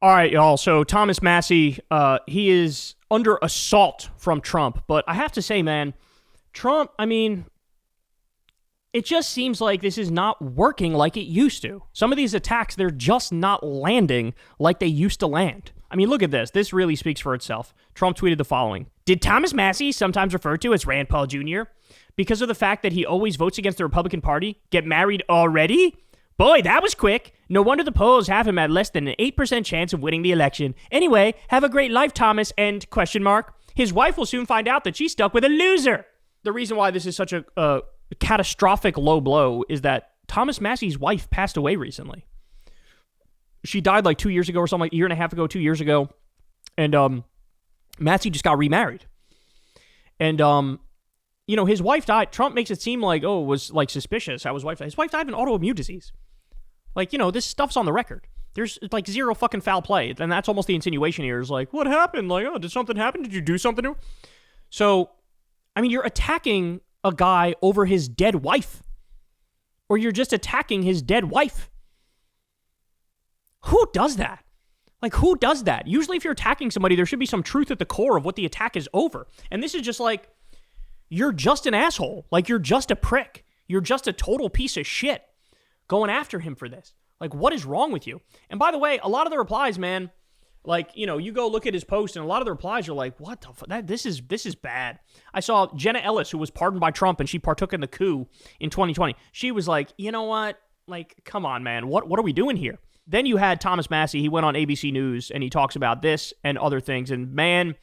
All right, y'all. So Thomas Massie, he is under assault from Trump. But I have to say, man, Trump, I mean, it just seems like this is not working like it used to. Some of these attacks, they're just not landing like they used to land. I mean, look at this. This really speaks for itself. Trump tweeted the following. Did Thomas Massie, sometimes referred to as Rand Paul Jr., because of the fact that he always votes against the Republican Party, get married already? Boy, that was quick. No wonder the polls have him at less than an 8% chance of winning the election. Anyway, have a great life, Thomas, and question mark. His wife will soon find out that she's stuck with a loser. The reason why this is such a catastrophic low blow is that Thomas Massie's wife passed away recently. She died like 2 years ago or something, like a year and a half ago, 2 years ago. And Massie just got remarried. And, you know, his wife died. Trump makes it seem like, oh, it was like suspicious how his wife died. His wife died of an autoimmune disease. Like, you know, this stuff's on the record. There's like zero fucking foul play. And that's almost the insinuation here is like, what happened? Like, oh, did something happen? Did you do something to her? So, I mean, you're attacking a guy over his dead wife. Or you're just attacking his dead wife. Who does that? Like, who does that? Usually if you're attacking somebody, there should be some truth at the core of what the attack is over. And this is just like, you're just an asshole. Like, you're just a prick. You're just a total piece of shit going after him for this. Like, what is wrong with you? And by the way, a lot of the replies, man, like, you know, you go look at his post and a lot of the replies are like, what the fuck? This is bad. I saw Jenna Ellis, who was pardoned by Trump and she partook in the coup in 2020. She was like, you know what? Like, come on, man. What are we doing here? Then you had Thomas Massie. He went on ABC News and he talks about this and other things. And man,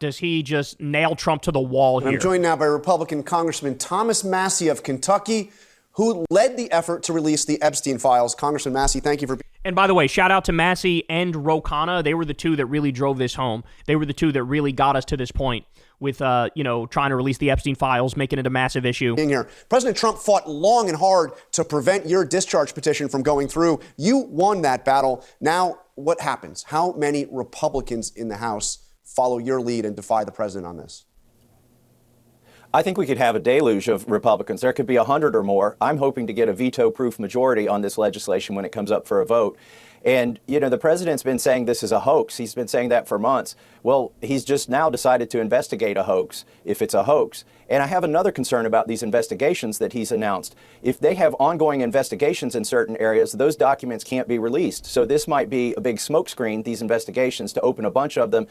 does he just nail Trump to the wall here. I'm joined now by Republican Congressman Thomas Massie of Kentucky, who led the effort to release the Epstein files. Congressman Massie, thank you for being. And by the way, shout out to Massie and Ro Khanna. They were the two that really drove this home. They were the two that really got us to this point with, you know, trying to release the Epstein files, making it a massive issue. Here. President Trump fought long and hard to prevent your discharge petition from going through. You won that battle. Now, what happens? How many Republicans in the House follow your lead and defy the president on this? I think we could have a deluge of Republicans. There could be 100 or more. I'm hoping to get a veto-proof majority on this legislation when it comes up for a vote. And, you know, the president's been saying this is a hoax. He's been saying that for months. Well, he's just now decided to investigate a hoax, if it's a hoax. And I have another concern about these investigations that he's announced. If they have ongoing investigations in certain areas, those documents can't be released. So this might be a big smokescreen, these investigations, to open a bunch of them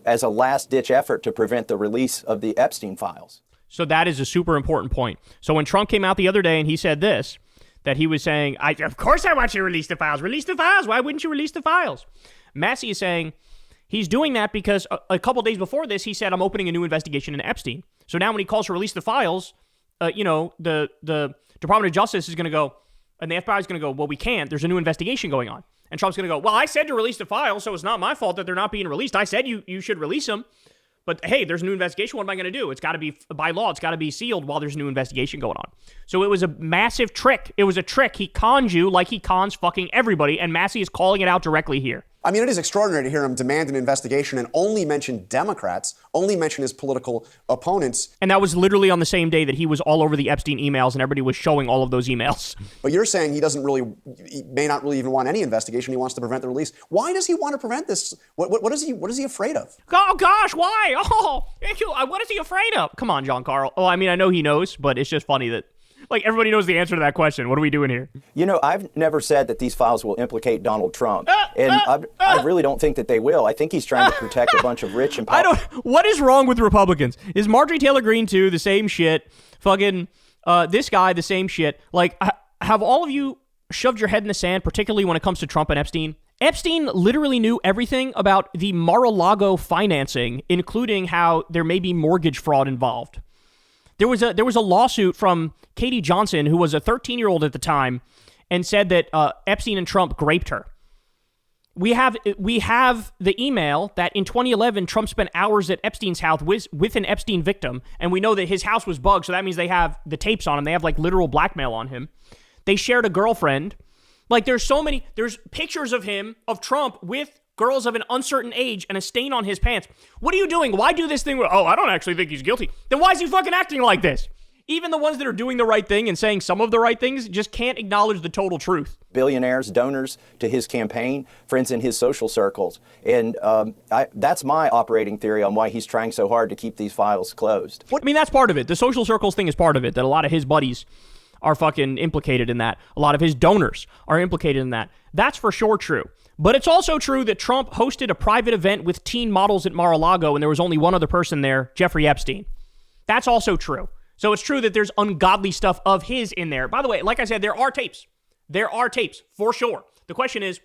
as a last-ditch effort to prevent the release of the Epstein files. So that is a super important point. So when Trump came out the other day and he said this, that he was saying, of course I want you to release the files. Release the files. Why wouldn't you release the files? Massie is saying he's doing that because a couple days before this, he said, I'm opening a new investigation into Epstein. So now when he calls to release the files, you know, the Department of Justice is going to go, and the FBI is going to go, well, we can't. There's a new investigation going on. And Trump's going to go, well, I said to release the files, so it's not my fault that they're not being released. I said you should release them. But hey, there's a new investigation. What am I going to do? It's got to be, by law, it's got to be sealed while there's a new investigation going on. So it was a massive trick. It was a trick. He conned you like he cons fucking everybody, and Massie is calling it out directly here. I mean, it is extraordinary to hear him demand an investigation and only mention Democrats, only mention his political opponents. And that was literally on the same day that he was all over the Epstein emails and everybody was showing all of those emails. But you're saying he may not really even want any investigation. He wants to prevent the release. Why does he want to prevent this? What is he afraid of? Oh, gosh, why? Oh, what is he afraid of? Come on, John Carl. Oh, I mean, I know he knows, but it's just funny that like everybody knows the answer to that question. What are we doing here? You know, I've never said that these files will implicate Donald Trump. I really don't think that they will. I think he's trying to protect a bunch of rich and powerful. What is wrong with Republicans? Is Marjorie Taylor Greene too the same shit? Fucking this guy, the same shit. Like, have all of you shoved your head in the sand, particularly when it comes to Trump and Epstein? Epstein literally knew everything about the Mar-a-Lago financing, including how there may be mortgage fraud involved. There was a lawsuit from Katie Johnson, who was a 13-year-old at the time, and said that Epstein and Trump raped her. We have the email that in 2011, Trump spent hours at Epstein's house with an Epstein victim, and we know that his house was bugged, so that means they have the tapes on him. They have, like, literal blackmail on him. They shared a girlfriend. Like, there's pictures of Trump with girls of an uncertain age and a stain on his pants. What are you doing? Why do this thing where, I don't actually think he's guilty. Then why is he fucking acting like this? even the ones that are doing the right thing and saying some of the right things just can't acknowledge the total truth. Billionaires, donors to his campaign, friends in his social circles. And that's my operating theory on why he's trying so hard to keep these files closed. I mean, that's part of it. The social circles thing is part of it, that a lot of his buddies are fucking implicated in that. A lot of his donors are implicated in that. That's for sure true. But it's also true that Trump hosted a private event with teen models at Mar-a-Lago and there was only one other person there, Jeffrey Epstein. That's also true. So it's true that there's ungodly stuff of his in there. By the way, like I said, there are tapes. There are tapes, for sure. The question is,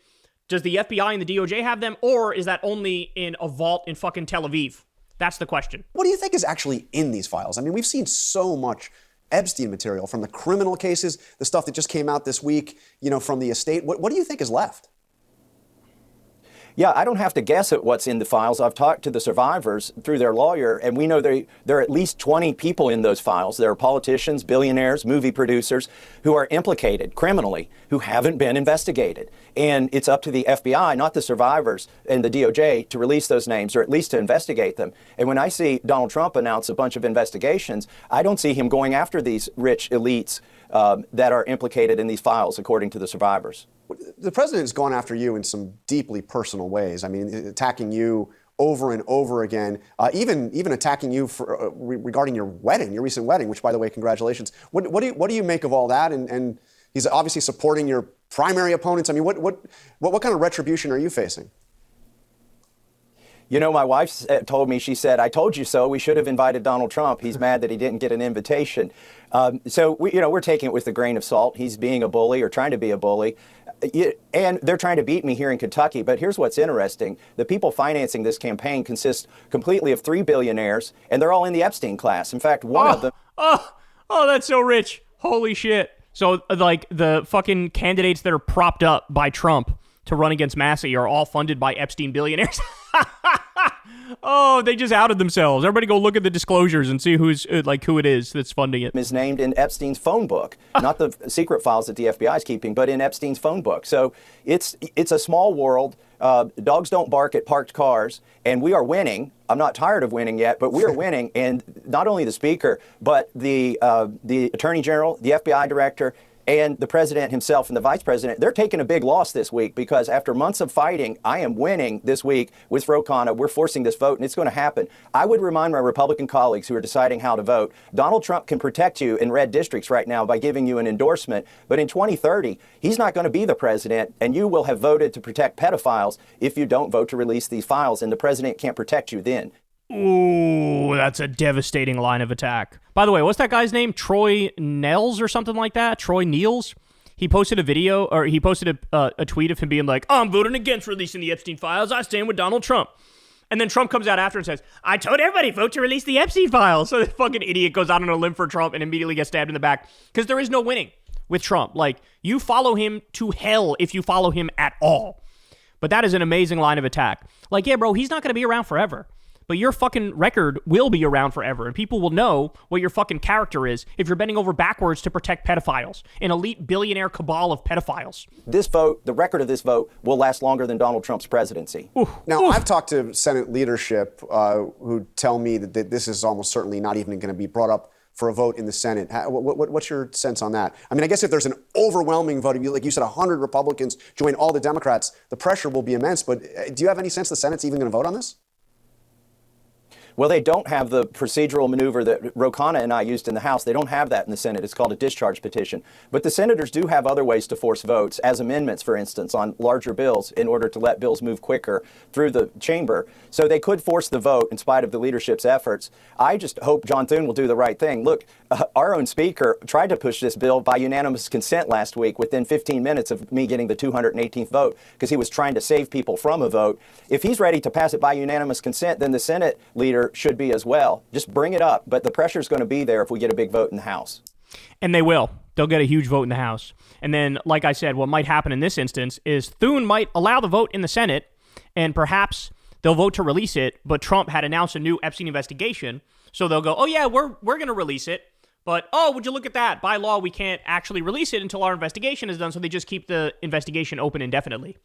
does the FBI and the DOJ have them, or is that only in a vault in fucking Tel Aviv? That's the question. What do you think is actually in these files? I mean, we've seen so much Epstein material, from the criminal cases, the stuff that just came out this week, from the estate. What do you think is left? Yeah, I don't have to guess at what's in the files. I've talked to the survivors through their lawyer, and we know there are at least 20 people in those files. There are politicians, billionaires, movie producers who are implicated criminally, who haven't been investigated. And it's up to the FBI, not the survivors and the DOJ, to release those names, or at least to investigate them. And when I see Donald Trump announce a bunch of investigations, I don't see him going after these rich elites that are implicated in these files, according to the survivors. The president has gone after you in some deeply personal ways. I mean, attacking you over and over again, even attacking you for, regarding your wedding, your recent wedding, which, by the way, congratulations. What do you make of all that? And he's obviously supporting your primary opponents. I mean, what kind of retribution are you facing? My wife told me, she said, "I told you so. We should have invited Donald Trump. He's mad that he didn't get an invitation." So we're taking it with a grain of salt. He's being a bully, or trying to be a bully. And they're trying to beat me here in Kentucky. But here's what's interesting. The people financing this campaign consist completely of 3 billionaires, and they're all in the Epstein class. In fact, one of them... Oh, that's so rich. Holy shit. So, like, the fucking candidates that are propped up by Trump to run against Massie are all funded by Epstein billionaires. Oh, they just outed themselves. Everybody go look at the disclosures and see who it is that's funding it. Is named in Epstein's phone book, not the secret files that the FBI is keeping, but in Epstein's phone book. So it's a small world. Dogs don't bark at parked cars, and we are winning. I'm not tired of winning yet, but we are winning. And not only the speaker, but the attorney general, the FBI director, and the president himself and the vice president, they're taking a big loss this week, because after months of fighting, I am winning this week with Ro Khanna. We're forcing this vote, and it's going to happen. I would remind my Republican colleagues who are deciding how to vote, Donald Trump can protect you in red districts right now by giving you an endorsement, but in 2030, he's not going to be the president, and you will have voted to protect pedophiles if you don't vote to release these files, and the president can't protect you then. Ooh, that's a devastating line of attack. By the way, what's that guy's name? Troy Nels or something like that? Troy Niels? He posted a video, or he posted a tweet of him being like, "I'm voting against releasing the Epstein files. I stand with Donald Trump." And then Trump comes out after and says, "I told everybody vote to release the Epstein files." So the fucking idiot goes out on a limb for Trump and immediately gets stabbed in the back. Because there is no winning with Trump. Like, you follow him to hell if you follow him at all. But that is an amazing line of attack. Like, yeah, bro, he's not going to be around forever. But your fucking record will be around forever, and people will know what your fucking character is if you're bending over backwards to protect pedophiles, an elite billionaire cabal of pedophiles. This vote, the record of this vote, will last longer than Donald Trump's presidency. Now, I've talked to Senate leadership who tell me that this is almost certainly not even going to be brought up for a vote in the Senate. What's your sense on that? I mean, I guess if there's an overwhelming vote, like you said, 100 Republicans join all the Democrats, the pressure will be immense. But do you have any sense the Senate's even going to vote on this? Well, they don't have the procedural maneuver that Ro Khanna and I used in the House. They don't have that in the Senate. It's called a discharge petition. But the senators do have other ways to force votes, as amendments, for instance, on larger bills, in order to let bills move quicker through the chamber. So they could force the vote in spite of the leadership's efforts. I just hope John Thune will do the right thing. Look, our own speaker tried to push this bill by unanimous consent last week within 15 minutes of me getting the 218th vote, because he was trying to save people from a vote. If he's ready to pass it by unanimous consent, then the Senate leader should be as well. Just bring it up. But the pressure is going to be there if we get a big vote in the House. And they will. They'll get a huge vote in the House. And then, like I said, what might happen in this instance is Thune might allow the vote in the Senate, and perhaps they'll vote to release it, but Trump had announced a new Epstein investigation, so they'll go, "Oh yeah, we're going to release it. But, oh, would you look at that? By law, we can't actually release it until our investigation is done," so they just keep the investigation open indefinitely.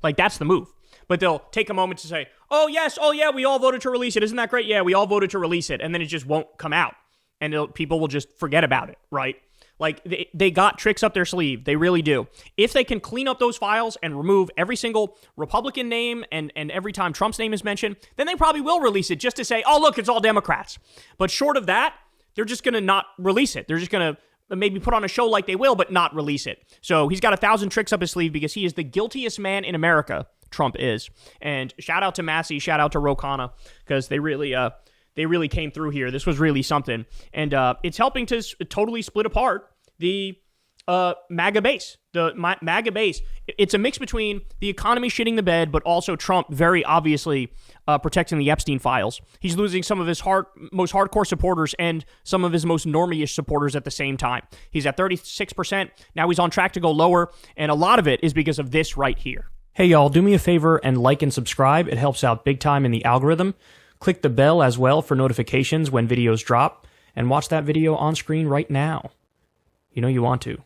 Like, that's the move. But they'll take a moment to say, "Oh, yes, oh, yeah, we all voted to release it. Isn't that great? Yeah, we all voted to release it." And then it just won't come out. and people will just forget about it, right? Like, they got tricks up their sleeve. They really do. If they can clean up those files and remove every single Republican name and every time Trump's name is mentioned, then they probably will release it just to say, oh, look, it's all Democrats. But short of that, they're just going to not release it. They're just going to maybe put on a show like they will, but not release it. So he's got 1,000 tricks up his sleeve because he is the guiltiest man in America, Trump is. And shout out to Massie, shout out to Ro Khanna, because they really came through here. This was really something. And it's helping to totally split apart the MAGA base. The MAGA base. It's a mix between the economy shitting the bed, but also Trump very obviously protecting the Epstein files. He's losing some of his most hardcore supporters and some of his most normie-ish supporters at the same time. He's at 36%. Now he's on track to go lower. And a lot of it is because of this right here. Hey, y'all, do me a favor and like and subscribe. It helps out big time in the algorithm. Click the bell as well for notifications when videos drop, and watch that video on screen right now. You know you want to.